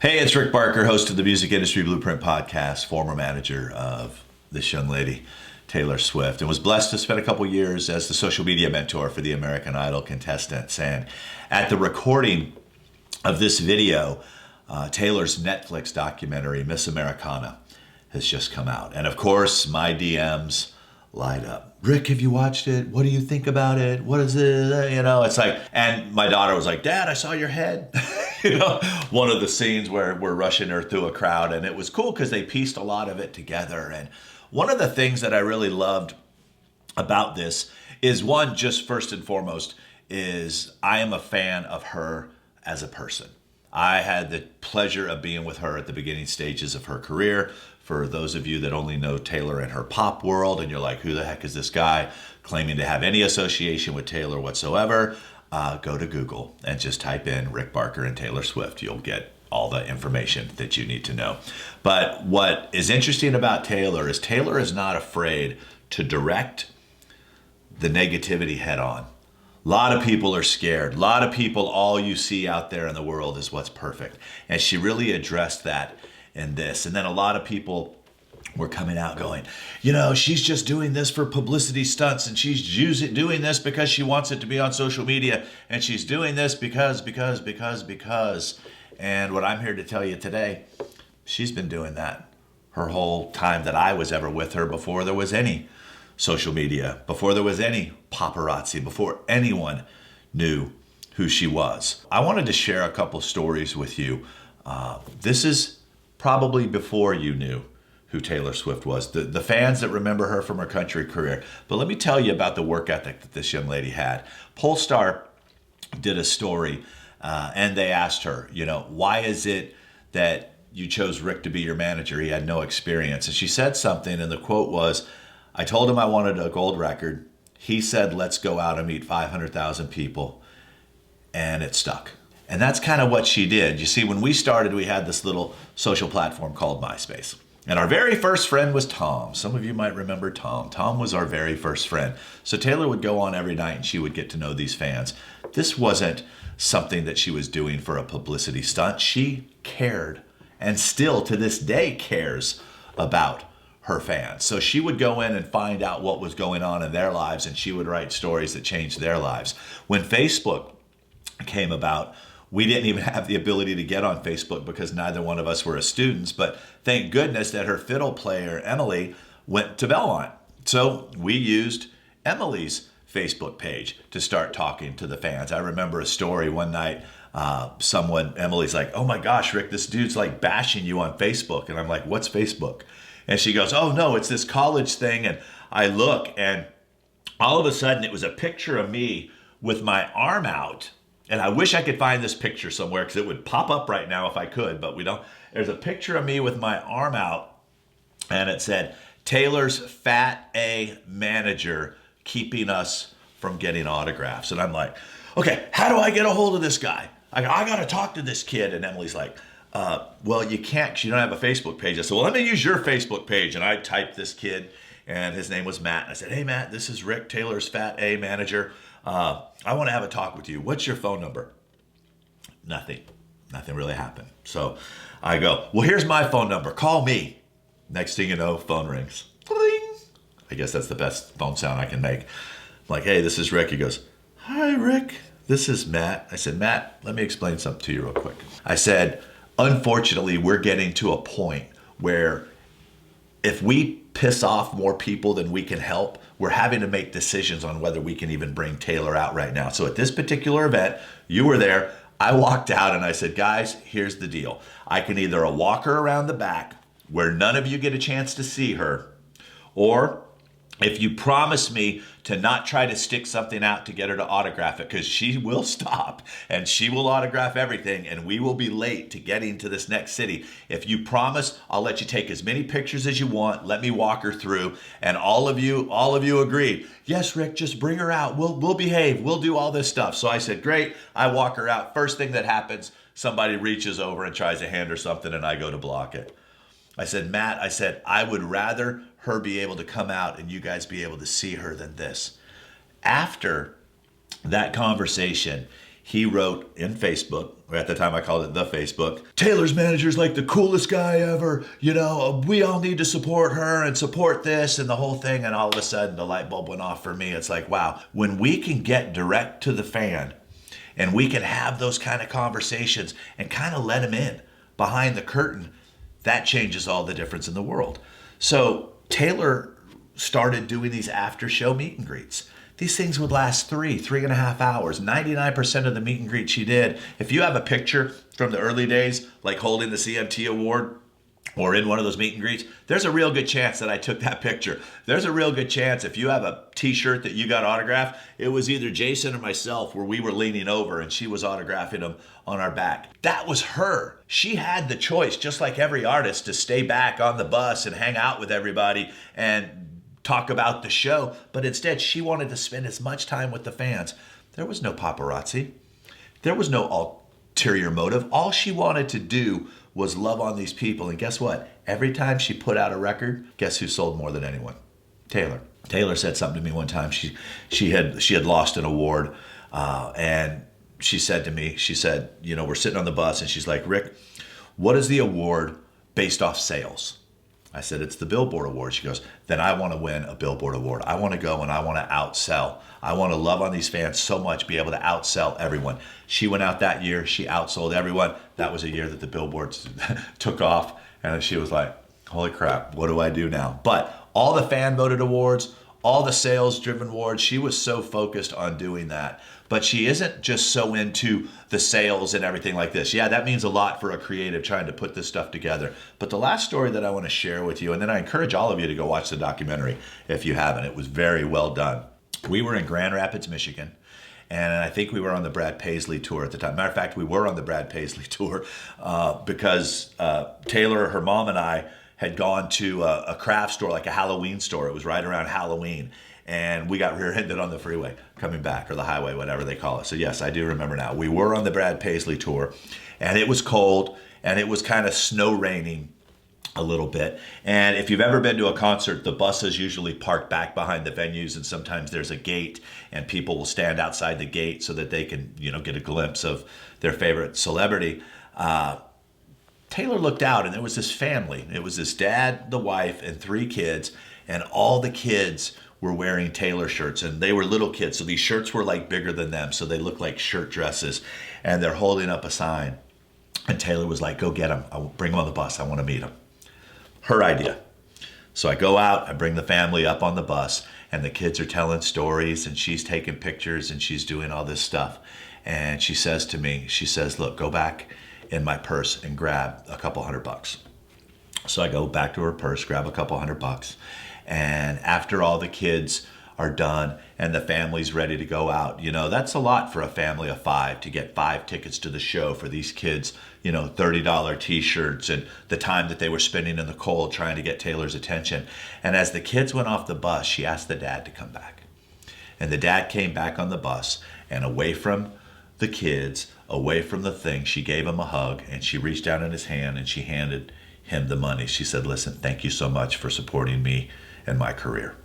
Hey, it's Rick Barker, host of the Music Industry Blueprint podcast, former manager of this young lady, Taylor Swift, and was blessed to spend a couple years as the social media mentor for the American Idol contestants. And at the recording of this video, Taylor's Netflix documentary, Miss Americana, has just come out. And of course, my DMs light up. Rick, have you watched it? What do you think about it? What is it? It's like, and my daughter was like, Dad, I saw your head. One of the scenes where we're rushing her through a crowd. And it was cool because they pieced a lot of it together. And one of the things that I really loved about this is one, just first and foremost, is I am a fan of her as a person. I had the pleasure of being with her at the beginning stages of her career. For those of you that only know Taylor and her pop world, and you're like, who the heck is this guy claiming to have any association with Taylor whatsoever? Go to Google and just type in Rick Barker and Taylor Swift. You'll get all the information that you need to know. But what is interesting about Taylor is not afraid to direct the negativity head on. A lot of people are scared. A lot of people, all you see out there in the world is what's perfect. And she really addressed that in this. And then a lot of people were coming out going, she's just doing this for publicity stunts, and she's doing this because she wants it to be on social media, and she's doing this because. And what I'm here to tell you today, she's been doing that her whole time that I was ever with her, before there was any social media, before there was any paparazzi, before anyone knew who she was. I wanted to share a couple stories with you. This is probably before you knew who Taylor Swift was, the fans that remember her from her country career. But let me tell you about the work ethic that this young lady had. Polestar did a story, and they asked her, why is it that you chose Rick to be your manager? He had no experience. And she said something, and the quote was, I told him I wanted a gold record. He said, let's go out and meet 500,000 people. And it stuck. And that's kind of what she did. You see, when we started, we had this little social platform called MySpace. And our very first friend was Tom. Some of you might remember Tom. Tom was our very first friend. So Taylor would go on every night and she would get to know these fans. This wasn't something that she was doing for a publicity stunt. She cared, and still to this day cares about her fans. So she would go in and find out what was going on in their lives, and she would write stories that changed their lives. When Facebook came about, we didn't even have the ability to get on Facebook because neither one of us were students, but thank goodness that her fiddle player, Emily, went to Belmont. So we used Emily's Facebook page to start talking to the fans. I remember a story one night, Emily's like, oh my gosh, Rick, this dude's like bashing you on Facebook. And I'm like, what's Facebook? And she goes, oh no, it's this college thing. And I look, and all of a sudden it was a picture of me with my arm out. And I wish I could find this picture somewhere because it would pop up right now if I could, but we don't. There's a picture of me with my arm out, and it said, Taylor's Fat A manager keeping us from getting autographs. And I'm like, okay, how do I get a hold of this guy? I got to talk to this kid. And Emily's like, well, you can't because you don't have a Facebook page. I said, well, let me use your Facebook page. And I typed this kid, and his name was Matt. And I said, hey, Matt, this is Rick, Taylor's Fat A manager. I want to have a talk with you. What's your phone number? Nothing really happened. So I go, well, here's my phone number. Call me. Next thing you know, phone rings. Bling. I guess that's the best phone sound I can make. I'm like, hey, this is Rick. He goes, hi, Rick. This is Matt. I said, Matt, let me explain something to you real quick. I said, unfortunately, we're getting to a point where if we piss off more people than we can help, we're having to make decisions on whether we can even bring Taylor out right now. So at this particular event, you were there. I walked out and I said, guys, here's the deal. I can either walk her around the back where none of you get a chance to see her, or if you promise me to not try to stick something out to get her to autograph it, because she will stop and she will autograph everything and we will be late to getting to this next city. If you promise, I'll let you take as many pictures as you want. Let me walk her through. And all of you agreed. Yes, Rick, just bring her out. We'll behave. We'll do all this stuff. So I said, great. I walk her out. First thing that happens, somebody reaches over and tries to hand her something and I go to block it. I said, Matt, I would rather her be able to come out and you guys be able to see her than this. After that conversation, he wrote in Facebook, or at the time I called it the Facebook, Taylor's manager's like the coolest guy ever. You know, we all need to support her and support this and the whole thing. And all of a sudden the light bulb went off for me. It's like, wow, when we can get direct to the fan and we can have those kind of conversations and kind of let him in behind the curtain, that changes all the difference in the world. So Taylor started doing these after show meet and greets. These things would last 3.5 hours. 99% of the meet and greet she did. If you have a picture from the early days, like holding the CMT award or in one of those meet and greets, there's a real good chance that I took that picture. There's a real good chance if you have a t-shirt that you got autographed, it was either Jason or myself where we were leaning over and she was autographing them on our back. That was her. She had the choice, just like every artist, to stay back on the bus and hang out with everybody and talk about the show, but instead she wanted to spend as much time with the fans. There was no paparazzi. There was no ulterior motive. All she wanted to do was love on these people. And guess what? Every time she put out a record, guess who sold more than anyone? Taylor. Taylor said something to me one time. She had lost an award, and she said to me, she said, you know, we're sitting on the bus, and she's like, Rick, what is the award based off sales? I said, it's the Billboard Award. She goes, then I want to win a Billboard Award. I want to go and I want to outsell. I want to love on these fans so much, be able to outsell everyone. She went out that year. She outsold everyone. That was a year that the billboards took off. And she was like, holy crap, what do I do now? But all the fan voted awards, all the sales driven awards, she was so focused on doing that. But she isn't just so into the sales and everything like this. Yeah, that means a lot for a creative trying to put this stuff together. But the last story that I want to share with you, and then I encourage all of you to go watch the documentary if you haven't. It was very well done. We were in Grand Rapids, Michigan, and I think we were on the Brad Paisley tour at the time. Matter of fact, we were on the Brad Paisley tour because Taylor, her mom, and I had gone to a craft store, like a Halloween store. It was right around Halloween. And we got rear-ended on the freeway coming back, or the highway, whatever they call it. So yes, I do remember now. We were on the Brad Paisley tour, and it was cold, and it was kind of snow raining a little bit. And if you've ever been to a concert, the buses usually park back behind the venues, and sometimes there's a gate, and people will stand outside the gate so that they can, you know, get a glimpse of their favorite celebrity. Taylor looked out, and there was this family. It was this dad, the wife, and 3 kids, and all the kids were wearing Taylor shirts, and they were little kids, so these shirts were like bigger than them, so they looked like shirt dresses, and they're holding up a sign, and Taylor was like, go get them, I'll bring them on the bus, I want to meet them. Her idea. So I go out, I bring the family up on the bus, and the kids are telling stories, and she's taking pictures, and she's doing all this stuff, and she says to me, she says, look, go back in my purse and grab a couple $100. So I go back to her purse, grab a couple $100, and after all the kids are done and the family's ready to go out, you know, that's a lot for a family of 5 to get 5 tickets to the show for these kids, you know, $30 t-shirts and the time that they were spending in the cold trying to get Taylor's attention. And as the kids went off the bus, she asked the dad to come back. And the dad came back on the bus, and away from the kids, away from the thing, she gave him a hug, and she reached out in his hand and she handed him the money. She said, listen, thank you so much for supporting me and my career.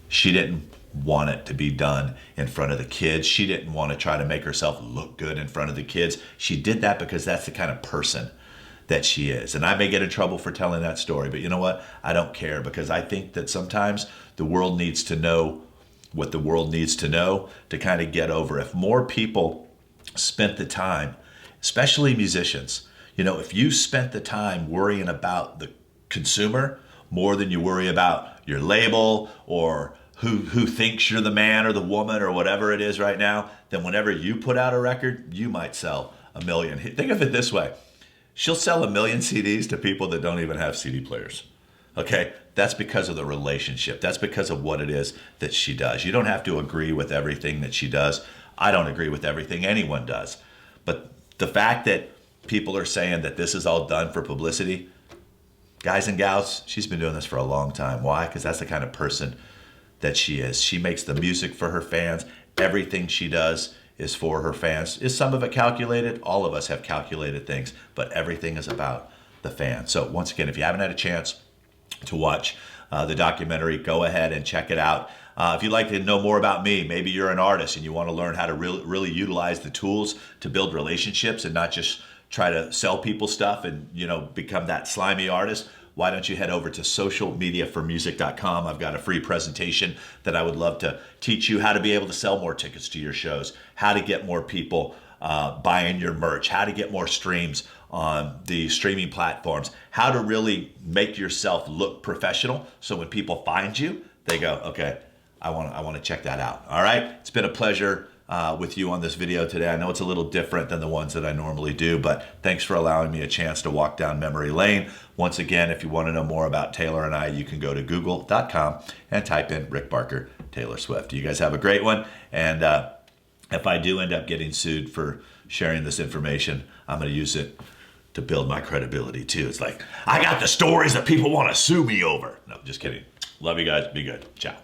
She didn't want it to be done in front of the kids. She didn't want to try to make herself look good in front of the kids. She did that because that's the kind of person that she is. And I may get in trouble for telling that story, but you know what? I don't care, because I think that sometimes the world needs to know what the world needs to know to kind of get over. If more people spent the time, especially musicians, you know, if you spent the time worrying about the consumer more than you worry about your label or who thinks you're the man or the woman or whatever it is right now, then whenever you put out a record, you might sell 1 million. Think of it this way. She'll sell 1 million CDs to people that don't even have CD players. Okay? That's because of the relationship. That's because of what it is that she does. You don't have to agree with everything that she does. I don't agree with everything anyone does. But the fact that people are saying that this is all done for publicity, guys and gals, she's been doing this for a long time. Why? Because that's the kind of person that she is. She makes the music for her fans. Everything she does is for her fans. Is some of it calculated? All of us have calculated things, but everything is about the fans. So once again, if you haven't had a chance to watch the documentary, go ahead and check it out. If you'd like to know more about me, maybe you're an artist and you want to learn how to really utilize the tools to build relationships and not just try to sell people stuff and, become that slimy artist. Why don't you head over to socialmediaformusic.com? I've got a free presentation that I would love to teach you how to be able to sell more tickets to your shows, how to get more people buying your merch, how to get more streams on the streaming platforms, how to really make yourself look professional. So when people find you, they go, okay, I want to check that out. All right. It's been a pleasure with you on this video today. I know it's a little different than the ones that I normally do, but thanks for allowing me a chance to walk down memory lane. Once again, if you want to know more about Taylor and I, you can go to google.com and type in Rick Barker, Taylor Swift. You guys have a great one. And if I do end up getting sued for sharing this information, I'm going to use it to build my credibility too. It's like, I got the stories that people want to sue me over. No, just kidding. Love you guys. Be good. Ciao.